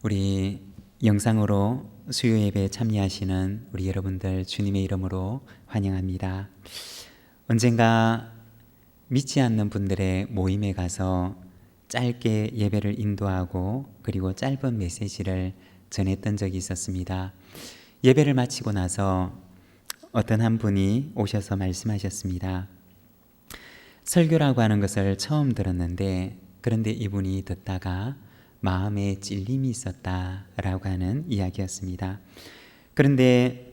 우리 영상으로 수요 예배에 참여하시는 우리 여러분들 주님의 이름으로 환영합니다. 언젠가 믿지 않는 분들의 모임에 가서 짧게 예배를 인도하고 그리고 짧은 메시지를 전했던 적이 있었습니다. 예배를 마치고 나서 어떤 한 분이 오셔서 말씀하셨습니다. 설교라고 하는 것을 처음 들었는데 그런데 이분이 듣다가 마음에 찔림이 있었다라고 하는 이야기였습니다. 그런데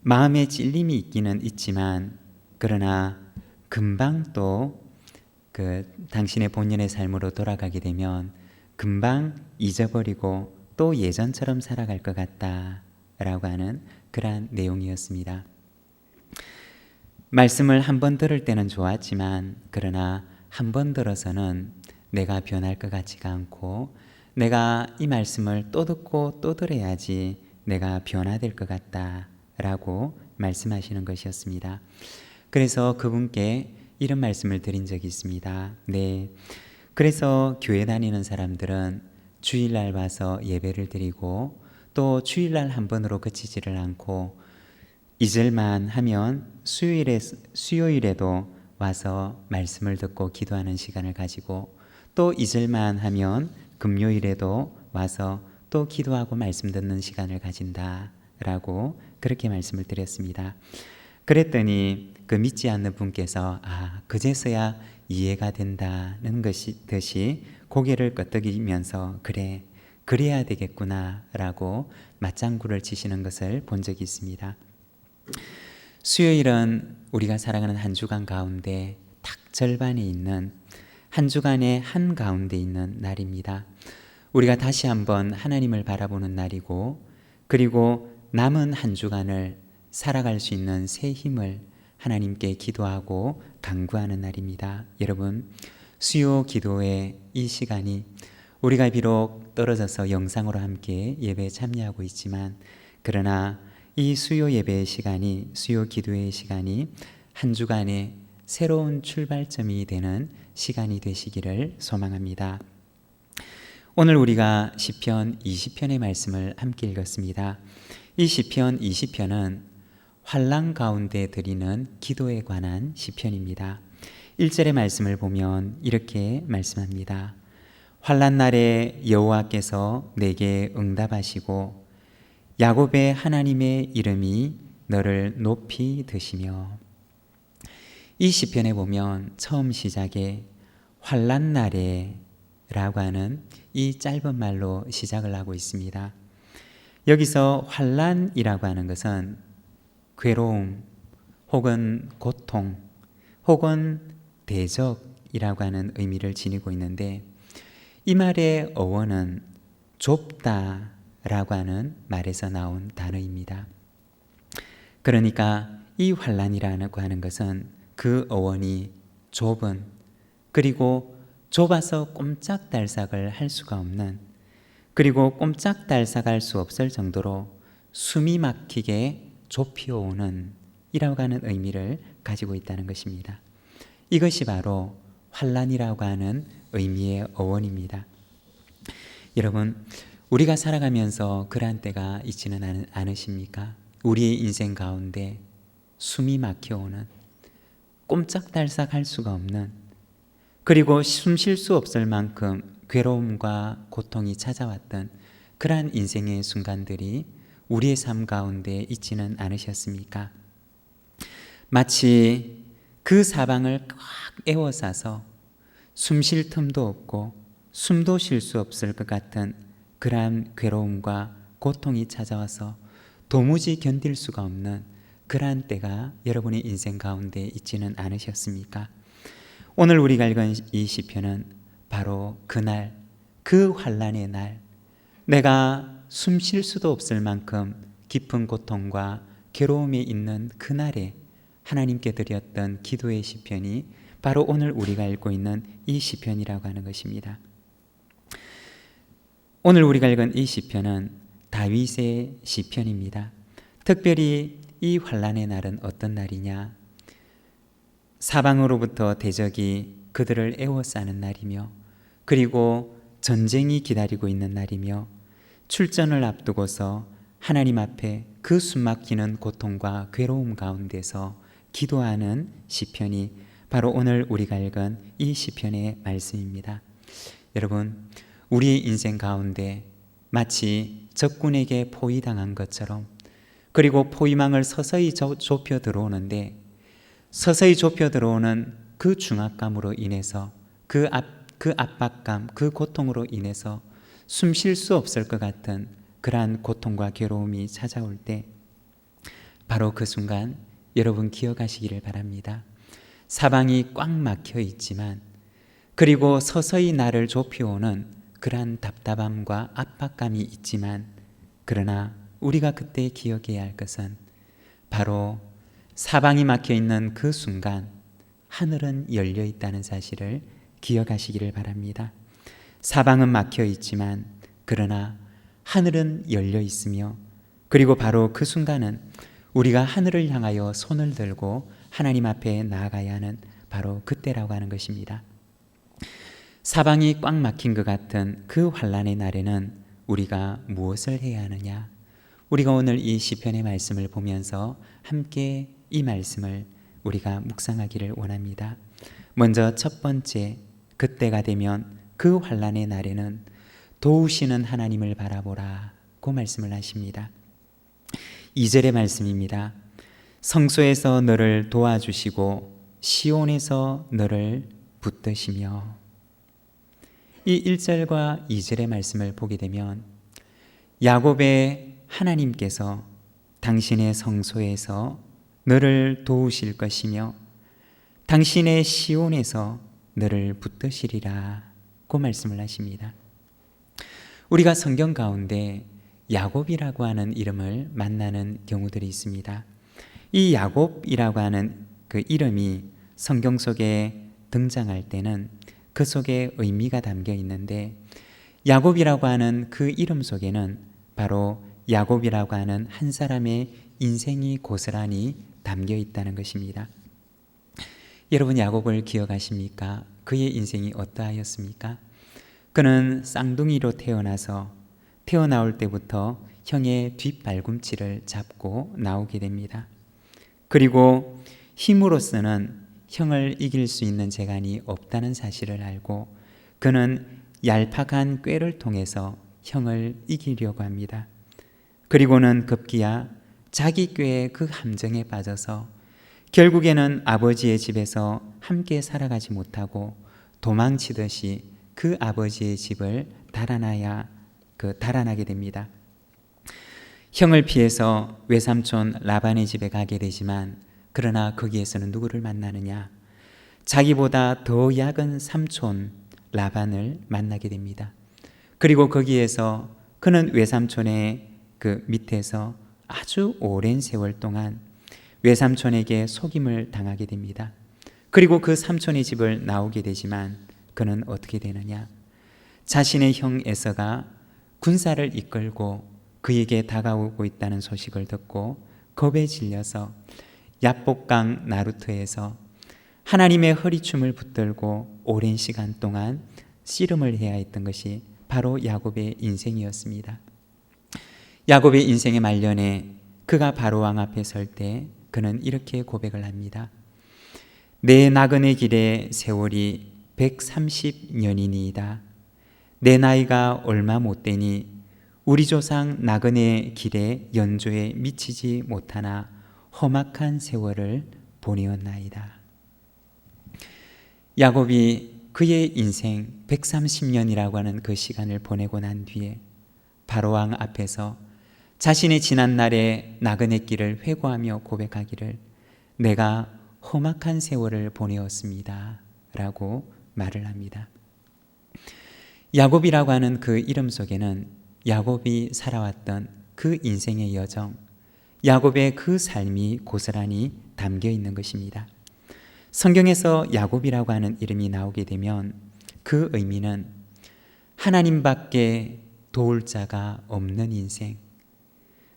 마음에 찔림이 있기는 있지만 그러나 금방 또 당신의 본연의 삶으로 돌아가게 되면 금방 잊어버리고 또 예전처럼 살아갈 것 같다라고 하는 그러한 내용이었습니다. 말씀을 한 번 들을 때는 좋았지만 그러나 한 번 들어서는 내가 변할 것 같지가 않고 내가 이 말씀을 또 듣고 또 들어야지 내가 변화될 것 같다라고 말씀하시는 것이었습니다. 그래서 그분께 이런 말씀을 드린 적이 있습니다. 네, 그래서 교회 다니는 사람들은 주일날 와서 예배를 드리고 또 주일날 한 번으로 그치지를 않고 잊을만 하면 수요일에도 와서 말씀을 듣고 기도하는 시간을 가지고 또 잊을만 하면 금요일에도 와서 또 기도하고 말씀 듣는 시간을 가진다라고 그렇게 말씀을 드렸습니다. 그랬더니 그 믿지 않는 분께서 그제서야 이해가 된다는 것이 고개를 끄덕이면서 그래야 되겠구나라고 맞장구를 치시는 것을 본 적이 있습니다. 수요일은 우리가 살아가는 한 주간 가운데 딱 절반에 있는 한 주간의 한가운데 있는 날입니다. 우리가 다시 한번 하나님을 바라보는 날이고 그리고 남은 한 주간을 살아갈 수 있는 새 힘을 하나님께 기도하고 간구하는 날입니다. 여러분, 수요 기도의 이 시간이 우리가 비록 떨어져서 영상으로 함께 예배에 참여하고 있지만 그러나 이 수요 예배의 시간이, 수요 기도의 시간이 한 주간의 새로운 출발점이 되는 시간이 되시기를 소망합니다. 오늘 우리가 시편 20편의 말씀을 함께 읽었습니다. 이 시편 20편은 환난 가운데 드리는 기도에 관한 시편입니다. 1절의 말씀을 보면 이렇게 말씀합니다. 환난 날에 여호와께서 내게 응답하시고 야곱의 하나님의 이름이 너를 높이 드시며. 이 시편에 보면 처음 시작에 환난 날에 라고 하는 이 짧은 말로 시작을 하고 있습니다. 여기서 환난이라고 하는 것은 괴로움 혹은 고통 혹은 대적이라고 하는 의미를 지니고 있는데 이 말의 어원은 좁다라고 하는 말에서 나온 단어입니다. 그러니까 이 환난이라고 하는 것은 그 어원이 좁은 그리고 좁아서 꼼짝달싹을 할 수가 없는 그리고 꼼짝달싹할 수 없을 정도로 숨이 막히게 좁혀오는 이라고 하는 의미를 가지고 있다는 것입니다. 이것이 바로 환난이라고 하는 의미의 어원입니다. 여러분, 우리가 살아가면서 그러한 때가 있지는 않으십니까? 우리의 인생 가운데 숨이 막혀오는 꼼짝달싹 할 수가 없는 그리고 숨 쉴 수 없을 만큼 괴로움과 고통이 찾아왔던 그러한 인생의 순간들이 우리의 삶 가운데 있지는 않으셨습니까? 마치 그 사방을 꽉 에워싸서 숨 쉴 틈도 없고 숨도 쉴 수 없을 것 같은 그러한 괴로움과 고통이 찾아와서 도무지 견딜 수가 없는 그러한 때가 여러분의 인생 가운데 있지는 않으셨습니까? 오늘 우리가 읽은 이 시편은 바로 그날, 그 환난의 날, 내가 숨 쉴 수도 없을 만큼 깊은 고통과 괴로움이 있는 그날에 하나님께 드렸던 기도의 시편이 바로 오늘 우리가 읽고 있는 이 시편이라고 하는 것입니다. 오늘 우리가 읽은 이 시편은 다윗의 시편입니다. 특별히 이 환난의 날은 어떤 날이냐? 사방으로부터 대적이 그들을 에워싸는 날이며 그리고 전쟁이 기다리고 있는 날이며 출전을 앞두고서 하나님 앞에 그 숨막히는 고통과 괴로움 가운데서 기도하는 시편이 바로 오늘 우리가 읽은 이 시편의 말씀입니다. 여러분, 우리의 인생 가운데 마치 적군에게 포위당한 것처럼, 그리고 포위망을 서서히 좁혀 들어오는데, 서서히 좁혀 들어오는 그 중압감으로 인해서 그 압박감, 그 고통으로 인해서 숨 쉴 수 없을 것 같은 그러한 고통과 괴로움이 찾아올 때, 바로 그 순간 여러분 기억하시기를 바랍니다. 사방이 꽉 막혀 있지만, 그리고 서서히 나를 좁혀오는 그러한 답답함과 압박감이 있지만, 그러나 우리가 그때 기억해야 할 것은 바로 사방이 막혀 있는 그 순간 하늘은 열려 있다는 사실을 기억하시기를 바랍니다. 사방은 막혀 있지만 그러나 하늘은 열려 있으며, 그리고 바로 그 순간은 우리가 하늘을 향하여 손을 들고 하나님 앞에 나아가야 하는 바로 그때라고 하는 것입니다. 사방이 꽉 막힌 것 같은 그 환난의 날에는 우리가 무엇을 해야 하느냐? 우리가 오늘 이 시편의 말씀을 보면서 함께 이 말씀을 우리가 묵상하기를 원합니다. 먼저 첫 번째, 그때가 되면 그 환난의 날에는 도우시는 하나님을 바라보라고 말씀을 하십니다. 2절의 말씀입니다. 성소에서 너를 도와주시고 시온에서 너를 붙드시며. 이 1절과 2절의 말씀을 보게 되면 야곱의 하나님께서 당신의 성소에서 너를 도우실 것이며 당신의 시온에서 너를 붙드시리라 고 말씀을 하십니다. 우리가 성경 가운데 야곱이라고 하는 이름을 만나는 경우들이 있습니다. 이 야곱이라고 하는 그 이름이 성경 속에 등장할 때는 그 속에 의미가 담겨 있는데, 야곱이라고 하는 그 이름 속에는 바로 야곱이라고 하는 한 사람의 인생이 고스란히 담겨 있다는 것입니다. 여러분, 야곱을 기억하십니까? 그의 인생이 어떠하였습니까? 그는 쌍둥이로 태어나서 태어나올 때부터 형의 뒷발꿈치를 잡고 나오게 됩니다. 그리고 힘으로서는 형을 이길 수 있는 재간이 없다는 사실을 알고 그는 얄팍한 꾀를 통해서 형을 이기려고 합니다. 그리고는 급기야 자기 꾀의 그 함정에 빠져서 결국에는 아버지의 집에서 함께 살아가지 못하고 도망치듯이 그 아버지의 집을 달아나게 됩니다. 형을 피해서 외삼촌 라반의 집에 가게 되지만, 그러나 거기에서는 누구를 만나느냐? 자기보다 더 약은 삼촌 라반을 만나게 됩니다. 그리고 거기에서 그는 외삼촌의 그 밑에서 아주 오랜 세월 동안 외삼촌에게 속임을 당하게 됩니다. 그리고 그 삼촌의 집을 나오게 되지만 그는 어떻게 되느냐? 자신의 형 에서가 군사를 이끌고 그에게 다가오고 있다는 소식을 듣고 겁에 질려서 야복강 나루터에서 하나님의 허리춤을 붙들고 오랜 시간 동안 씨름을 해야 했던 것이 바로 야곱의 인생이었습니다. 야곱의 인생의 말년에 그가 바로왕 앞에 설 때 그는 이렇게 고백을 합니다. 내 나그네 길의 세월이 130년이니이다. 내 나이가 얼마 못 되니 우리 조상 나그네 길의 연조에 미치지 못하나 험악한 세월을 보내었나이다. 야곱이 그의 인생 130년이라고 하는 그 시간을 보내고 난 뒤에 바로왕 앞에서 자신의 지난날의 나그네 길을 회고하며 고백하기를 내가 험악한 세월을 보내었습니다 라고 말을 합니다. 야곱이라고 하는 그 이름 속에는 야곱이 살아왔던 그 인생의 여정, 야곱의 그 삶이 고스란히 담겨 있는 것입니다. 성경에서 야곱이라고 하는 이름이 나오게 되면 그 의미는 하나님밖에 도울 자가 없는 인생,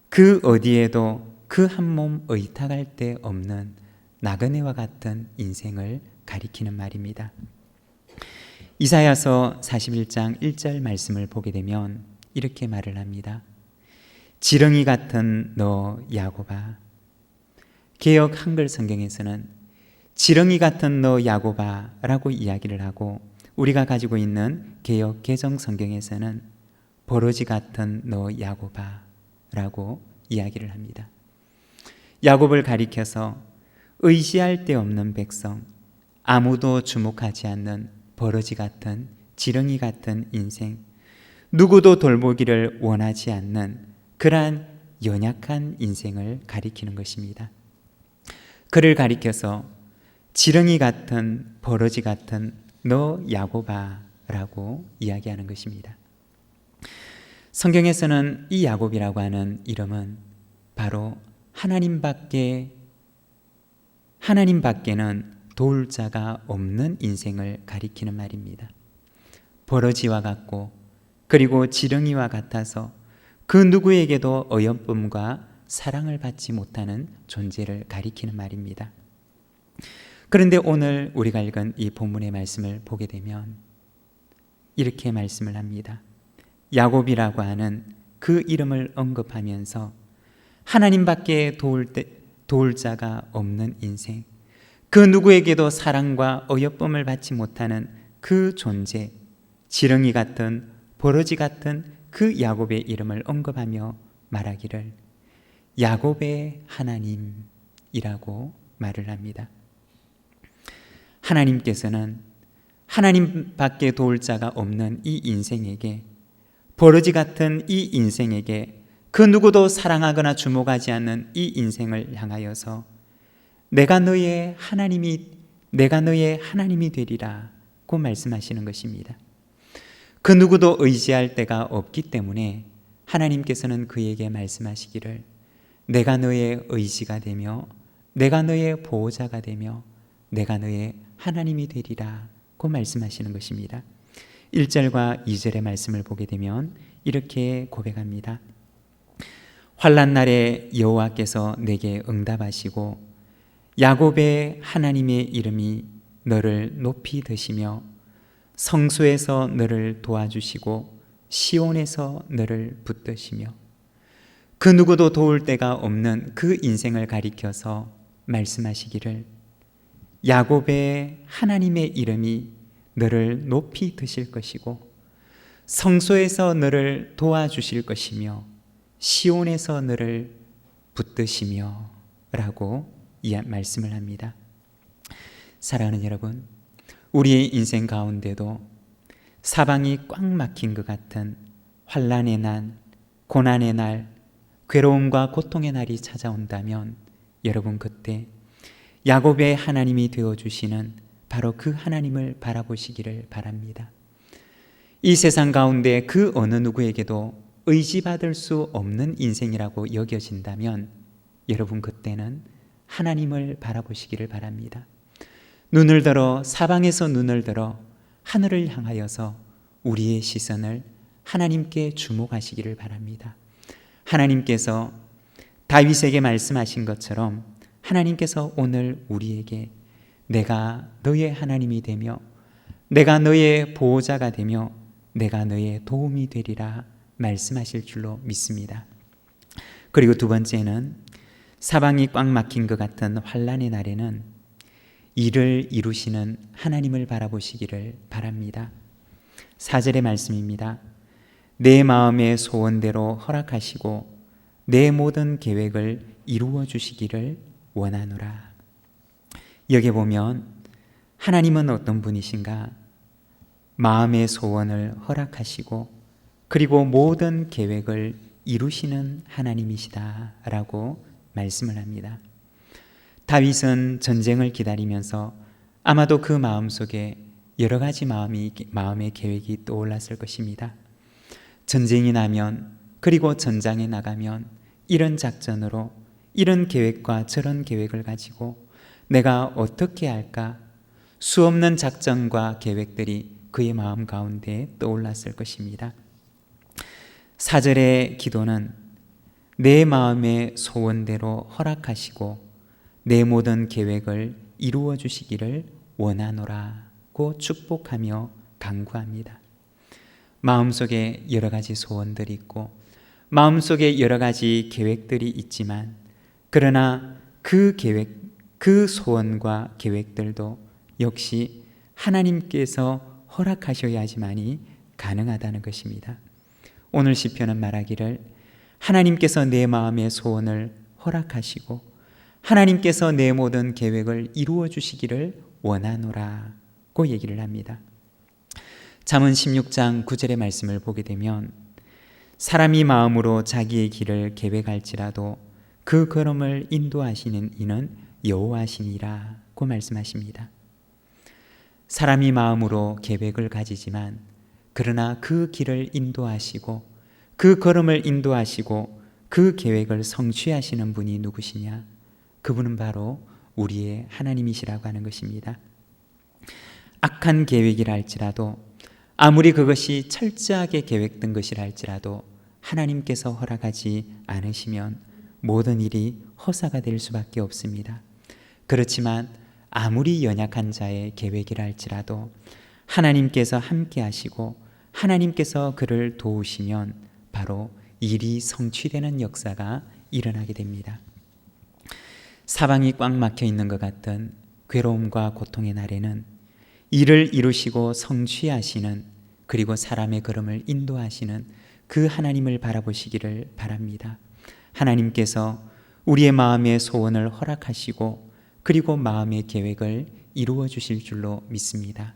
그 어디에도 그 한 몸 의탁할 데 없는 나그네와 같은 인생을 가리키는 말입니다. 이사야서 41장 1절 말씀을 보게 되면 이렇게 말을 합니다. 지렁이 같은 너 야곱아. 개역 한글 성경에서는 지렁이 같은 너 야곱아 라고 이야기를 하고, 우리가 가지고 있는 개역 개정 성경에서는 버러지 같은 너 야곱아 라고 이야기를 합니다. 야곱을 가리켜서 의지할 데 없는 백성, 아무도 주목하지 않는 버러지 같은, 지렁이 같은 인생, 누구도 돌보기를 원하지 않는 그러한 연약한 인생을 가리키는 것입니다. 그를 가리켜서 지렁이 같은, 버러지 같은 너 야곱아 라고 이야기하는 것입니다. 성경에서는 이 야곱이라고 하는 이름은 바로 하나님밖에는 도울 자가 없는 인생을 가리키는 말입니다. 버러지와 같고, 그리고 지렁이와 같아서 그 누구에게도 어여쁨과 사랑을 받지 못하는 존재를 가리키는 말입니다. 그런데 오늘 우리가 읽은 이 본문의 말씀을 보게 되면 이렇게 말씀을 합니다. 야곱이라고 하는 그 이름을 언급하면서 하나님밖에 도울 자가 없는 인생, 그 누구에게도 사랑과 어여쁨을 받지 못하는 그 존재, 지렁이 같은, 버러지 같은 그 야곱의 이름을 언급하며 말하기를 야곱의 하나님이라고 말을 합니다. 하나님께서는 하나님밖에 도울 자가 없는 이 인생에게, 버러지 같은 이 인생에게, 그 누구도 사랑하거나 주목하지 않는 이 인생을 향하여서 내가 너의 하나님이 되리라고 말씀하시는 것입니다. 그 누구도 의지할 데가 없기 때문에 하나님께서는 그에게 말씀하시기를 내가 너의 의지가 되며, 내가 너의 보호자가 되며, 내가 너의 하나님이 되리라고 말씀하시는 것입니다. 1절과 2절의 말씀을 보게 되면 이렇게 고백합니다. 환난 날에 여호와께서 내게 응답하시고 야곱의 하나님의 이름이 너를 높이 드시며 성소에서 너를 도와주시고 시온에서 너를 붙드시며, 그 누구도 도울 데가 없는 그 인생을 가리켜서 말씀하시기를 야곱의 하나님의 이름이 너를 높이 드실 것이고 성소에서 너를 도와주실 것이며 시온에서 너를 붙드시며 라고 말씀을 합니다. 사랑하는 여러분, 우리의 인생 가운데도 사방이 꽉 막힌 것 같은 환난의 날, 고난의 날, 괴로움과 고통의 날이 찾아온다면 여러분 그때 야곱의 하나님이 되어주시는 바로 그 하나님을 바라보시기를 바랍니다. 이 세상 가운데 그 어느 누구에게도 의지받을 수 없는 인생이라고 여겨진다면 여러분 그때는 하나님을 바라보시기를 바랍니다. 눈을 들어, 사방에서 눈을 들어 하늘을 향하여서 우리의 시선을 하나님께 주목하시기를 바랍니다. 하나님께서 다윗에게 말씀하신 것처럼 하나님께서 오늘 우리에게 내가 너의 하나님이 되며 내가 너의 보호자가 되며 내가 너의 도움이 되리라 말씀하실 줄로 믿습니다. 그리고 두 번째는 사방이 꽉 막힌 것 같은 환난의 날에는 일을 이루시는 하나님을 바라보시기를 바랍니다. 4절의 말씀입니다. 내 마음의 소원대로 허락하시고 내 모든 계획을 이루어 주시기를 원하노라. 여기 보면 하나님은 어떤 분이신가? 마음의 소원을 허락하시고 그리고 모든 계획을 이루시는 하나님이시다라고 말씀을 합니다. 다윗은 전쟁을 기다리면서 아마도 그 마음속에 여러 가지 마음의 계획이 떠올랐을 것입니다. 전쟁이 나면, 그리고 전장에 나가면 이런 작전으로, 이런 계획과 저런 계획을 가지고 내가 어떻게 할까? 수없는 작전과 계획들이 그의 마음 가운데 떠올랐을 것입니다. 4절의 기도는 내 마음의 소원대로 허락하시고 내 모든 계획을 이루어 주시기를 원하노라고 축복하며 간구합니다. 마음속에 여러 가지 소원들이 있고 마음속에 여러 가지 계획들이 있지만 그러나 그 계획, 그 소원과 계획들도 역시 하나님께서 허락하셔야지만이 가능하다는 것입니다. 오늘 시편은 말하기를 하나님께서 내 마음의 소원을 허락하시고 하나님께서 내 모든 계획을 이루어 주시기를 원하노라고 얘기를 합니다. 잠언 16장 9절의 말씀을 보게 되면 사람이 마음으로 자기의 길을 계획할지라도 그 걸음을 인도하시는 이는 여호와시니라고 말씀하십니다. 사람이 마음으로 계획을 가지지만 그러나 그 길을 인도하시고 그 걸음을 인도하시고 그 계획을 성취하시는 분이 누구시냐? 그분은 바로 우리의 하나님이시라고 하는 것입니다. 악한 계획이라 할지라도 아무리 그것이 철저하게 계획된 것이라 할지라도 하나님께서 허락하지 않으시면 모든 일이 허사가 될 수밖에 없습니다. 그렇지만 아무리 연약한 자의 계획이라 할지라도 하나님께서 함께 하시고 하나님께서 그를 도우시면 바로 일이 성취되는 역사가 일어나게 됩니다. 사방이 꽉 막혀 있는 것 같은 괴로움과 고통의 날에는 일을 이루시고 성취하시는 그리고 사람의 걸음을 인도하시는 그 하나님을 바라보시기를 바랍니다. 하나님께서 우리의 마음의 소원을 허락하시고 그리고 마음의 계획을 이루어 주실 줄로 믿습니다.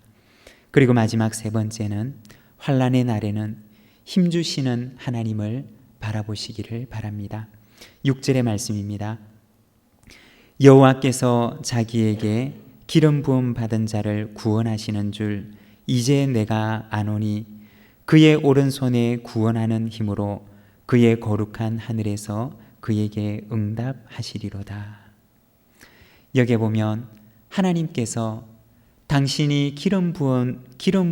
그리고 마지막 세 번째는 환난의 날에는 힘주시는 하나님을 바라보시기를 바랍니다. 6절의 말씀입니다. 여호와께서 자기에게 기름 부음 받은 자를 구원하시는 줄 이제 내가 아노니 그의 오른손에 구원하는 힘으로 그의 거룩한 하늘에서 그에게 응답하시리로다. 여기에 보면 하나님께서 당신이 기름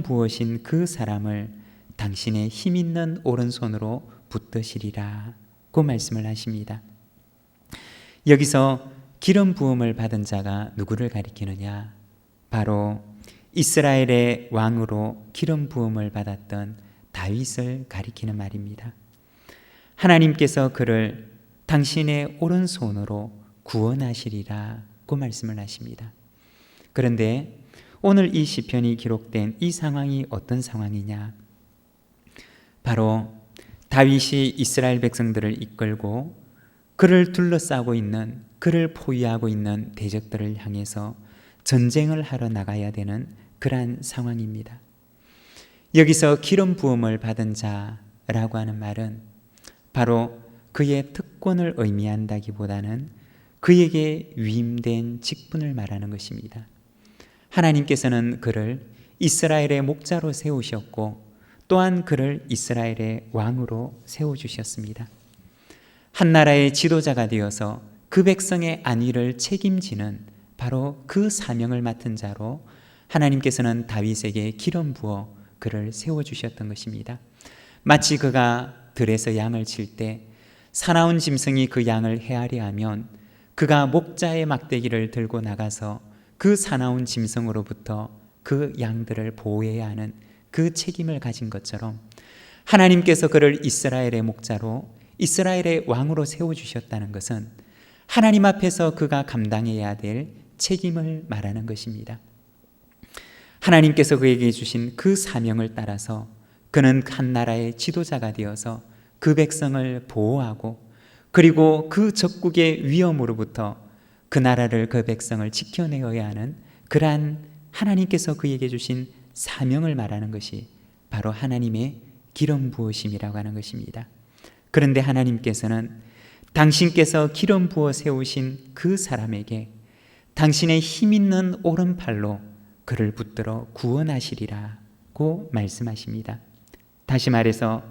부으신 그 사람을 당신의 힘 있는 오른손으로 붙드시리라고 말씀을 하십니다. 여기서 기름 부음을 받은 자가 누구를 가리키느냐? 바로 이스라엘의 왕으로 기름 부음을 받았던 다윗을 가리키는 말입니다. 하나님께서 그를 당신의 오른손으로 구원하시리라고 말씀을 하십니다. 그런데 오늘 이 시편이 기록된 이 상황이 어떤 상황이냐? 바로 다윗이 이스라엘 백성들을 이끌고 그를 둘러싸고 있는, 그를 포위하고 있는 대적들을 향해서 전쟁을 하러 나가야 되는 그러한 상황입니다. 여기서 기름 부음을 받은 자라고 하는 말은 바로 그의 특권을 의미한다기보다는 그에게 위임된 직분을 말하는 것입니다. 하나님께서는 그를 이스라엘의 목자로 세우셨고 또한 그를 이스라엘의 왕으로 세워주셨습니다. 한 나라의 지도자가 되어서 그 백성의 안위를 책임지는 바로 그 사명을 맡은 자로 하나님께서는 다윗에게 기름 부어 그를 세워주셨던 것입니다. 마치 그가 들에서 양을 칠 때 사나운 짐승이 그 양을 헤아려 하면 그가 목자의 막대기를 들고 나가서 그 사나운 짐승으로부터 그 양들을 보호해야 하는 그 책임을 가진 것처럼 하나님께서 그를 이스라엘의 목자로 이스라엘의 왕으로 세워주셨다는 것은 하나님 앞에서 그가 감당해야 될 책임을 말하는 것입니다. 하나님께서 그에게 주신 그 사명을 따라서 그는 한 나라의 지도자가 되어서 그 백성을 보호하고 그리고 그 적국의 위험으로부터 그 나라를 그 백성을 지켜내어야 하는 그러한 하나님께서 그에게 주신 사명을 말하는 것이 바로 하나님의 기름 부으심이라고 하는 것입니다. 그런데 하나님께서는 당신께서 기름 부어 세우신 그 사람에게 당신의 힘 있는 오른팔로 그를 붙들어 구원하시리라고 말씀하십니다. 다시 말해서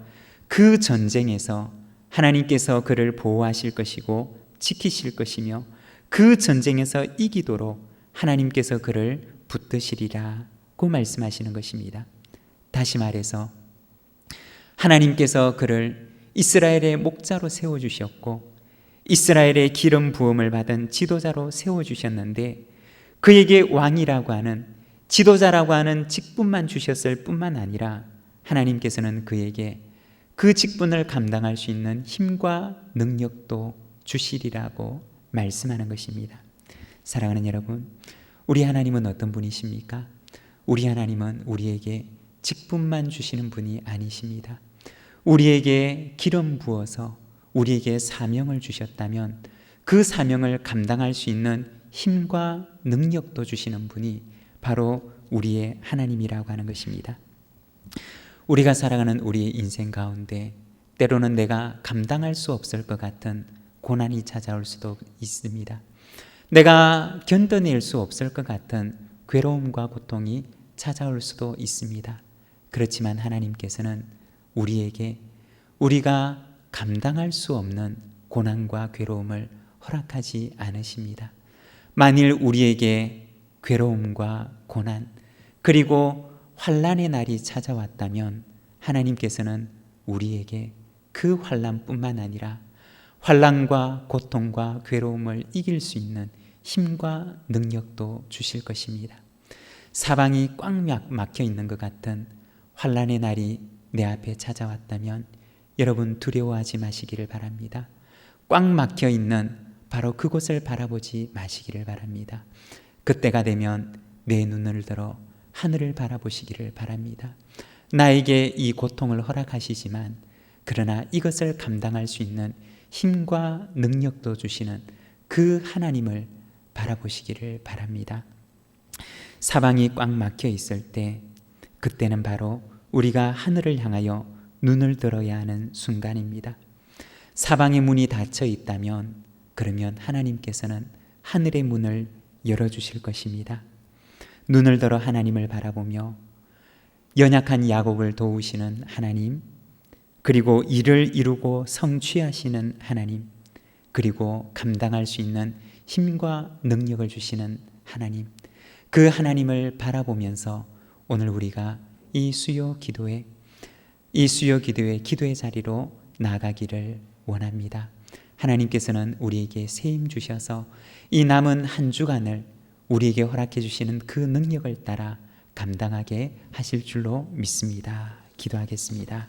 그 전쟁에서 하나님께서 그를 보호하실 것이고 지키실 것이며 그 전쟁에서 이기도록 하나님께서 그를 붙드시리라고 말씀하시는 것입니다. 다시 말해서 하나님께서 그를 이스라엘의 목자로 세워주셨고 이스라엘의 기름 부음을 받은 지도자로 세워주셨는데 그에게 왕이라고 하는 지도자라고 하는 직분만 주셨을 뿐만 아니라 하나님께서는 그에게 그 직분을 감당할 수 있는 힘과 능력도 주시리라고 말씀하는 것입니다. 사랑하는 여러분, 우리 하나님은 어떤 분이십니까? 우리 하나님은 우리에게 직분만 주시는 분이 아니십니다. 우리에게 기름 부어서 우리에게 사명을 주셨다면 그 사명을 감당할 수 있는 힘과 능력도 주시는 분이 바로 우리의 하나님이라고 하는 것입니다. 우리가 살아가는 우리의 인생 가운데 때로는 내가 감당할 수 없을 것 같은 고난이 찾아올 수도 있습니다. 내가 견뎌낼 수 없을 것 같은 괴로움과 고통이 찾아올 수도 있습니다. 그렇지만 하나님께서는 우리에게 우리가 감당할 수 없는 고난과 괴로움을 허락하지 않으십니다. 만일 우리에게 괴로움과 고난 그리고 환난의 날이 찾아왔다면 하나님께서는 우리에게 그 환난뿐만 아니라 환난과 고통과 괴로움을 이길 수 있는 힘과 능력도 주실 것입니다. 사방이 꽉 막혀 있는 것 같은 환난의 날이 내 앞에 찾아왔다면 여러분 두려워하지 마시기를 바랍니다. 꽉 막혀 있는 바로 그곳을 바라보지 마시기를 바랍니다. 그때가 되면 내 눈을 들어 하늘을 바라보시기를 바랍니다. 나에게 이 고통을 허락하시지만 그러나 이것을 감당할 수 있는 힘과 능력도 주시는 그 하나님을 바라보시기를 바랍니다. 사방이 꽉 막혀 있을 때 그때는 바로 우리가 하늘을 향하여 눈을 들어야 하는 순간입니다. 사방의 문이 닫혀 있다면 그러면 하나님께서는 하늘의 문을 열어주실 것입니다. 눈을 들어 하나님을 바라보며 연약한 야곱을 도우시는 하나님, 그리고 일을 이루고 성취하시는 하나님, 그리고 감당할 수 있는 힘과 능력을 주시는 하나님, 그 하나님을 바라보면서 오늘 우리가 이 수요 기도의 기도의 자리로 나아가기를 원합니다. 하나님께서는 우리에게 새 힘 주셔서 이 남은 한 주간을 우리에게 허락해 주시는 그 능력을 따라 감당하게 하실 줄로 믿습니다. 기도하겠습니다.